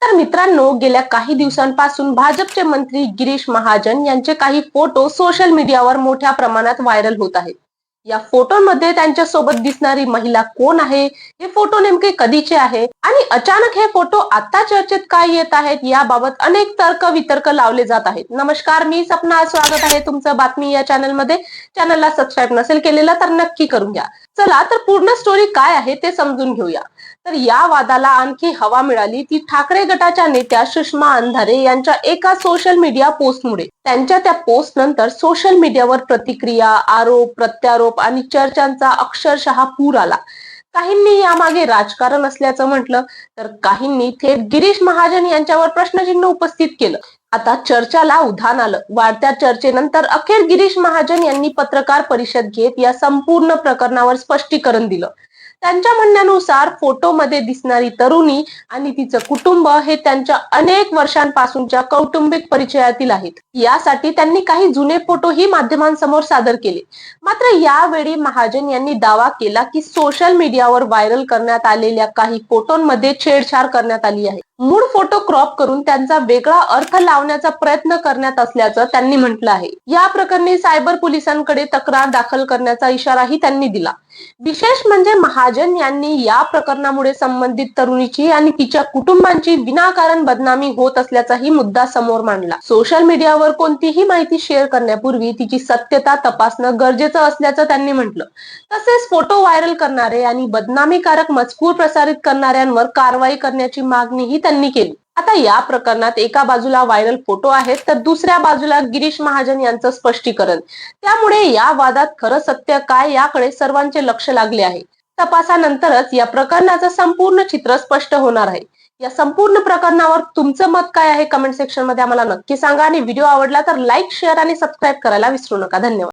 तर मित्रांनो, गेल्या काही दिवसांपासून भाजपचे मंत्री गिरीश महाजन यांचे काही फोटो सोशल मीडियावर मोठ्या प्रमाणात व्हायरल होत आहेत. या फोटोमध्ये त्यांच्या सोबत दिसणारी महिला कोण आहे, हे फोटो नेमके कधीचे आहे आणि अचानक हे फोटो आता चर्चेत काय येत आहेत, याबाबत अनेक तर्क वितर्क लावले जात आहेत. नमस्कार, मी सपना, स्वागत आहे तुमचं बातमी या चॅनलमध्ये. चॅनलला सबस्क्राईब नसेल केलेला तर नक्की करून घ्या. चला तर पूर्ण स्टोरी काय आहे ते समजून घेऊया. तर या वादाला आणखी हवा मिळाली ती ठाकरे गटाच्या नेत्या सुषमा अंधारे यांच्या एका सोशल मीडिया पोस्टमुळे. त्यांच्या त्या पोस्ट नंतर सोशल मीडियावर प्रतिक्रिया, आरोप प्रत्यारोप आणि चर्चांचा अक्षरशः पूर आला. काहींनी यामागे राजकारण असल्याचं म्हटलं, तर काहींनी थेट गिरीश महाजन यांच्यावर प्रश्नचिन्ह उपस्थित केलं. आता चर्चाला उधाण आलं. वाढत्या चर्चेनंतर अखेर गिरीश महाजन यांनी पत्रकार परिषद घेत या संपूर्ण प्रकरणावर स्पष्टीकरण दिलं. त्यांच्या म्हणण्यानुसार फोटोमध्ये दिसणारी तरुणी आणि तिचं कुटुंब हे त्यांच्या अनेक वर्षांपासूनच्या कौटुंबिक परिचयातील आहेत. यासाठी त्यांनी काही जुने फोटोही माध्यमांसमोर सादर केले. मात्र यावेळी महाजन यांनी दावा केला की सोशल मीडियावर व्हायरल करण्यात आलेल्या काही फोटोंमध्ये छेडछाड करण्यात आली आहे. मूळ फोटो क्रॉप करून त्यांचा वेगळा अर्थ लावण्याचा प्रयत्न करण्यात असल्याचं त्यांनी म्हटलं आहे. या प्रकरणी सायबर पोलिसांकडे तक्रार दाखल करण्याचा इशाराही त्यांनी दिला. विशेष म्हणजे महाजन यांनी या प्रकरणामुळे संबंधित तरुणीची आणि तिच्या कुटुंबांची विनाकारण बदनामी होत असल्याचाही मुद्दा समोर मांडला. सोशल मीडियावर कोणतीही माहिती शेअर करण्यापूर्वी तिची सत्यता तपासणं गरजेचं असल्याचं त्यांनी म्हटलं. तसेच फोटो व्हायरल करणारे आणि बदनामीकारक मजकूर प्रसारित करणाऱ्यांवर कारवाई करण्याची मागणीही त्यांनी केली. आता या प्रकरणात एका बाजूला व्हायरल फोटो आहेत, तर दुसऱ्या बाजूला गिरीश महाजन यांचं स्पष्टीकरण. त्यामुळे या वादात खरं सत्य काय याकडे सर्वांचे लक्ष लागले आहे. तपासानंतरच या प्रकरणाचं संपूर्ण चित्र स्पष्ट होणार आहे. या संपूर्ण प्रकरणावर तुमचं मत काय आहे, कमेंट सेक्शन मध्ये आम्हाला नक्की सांगा. आणि व्हिडिओ आवडला तर लाईक, शेअर आणि सबस्क्राईब करायला विसरू नका. धन्यवाद.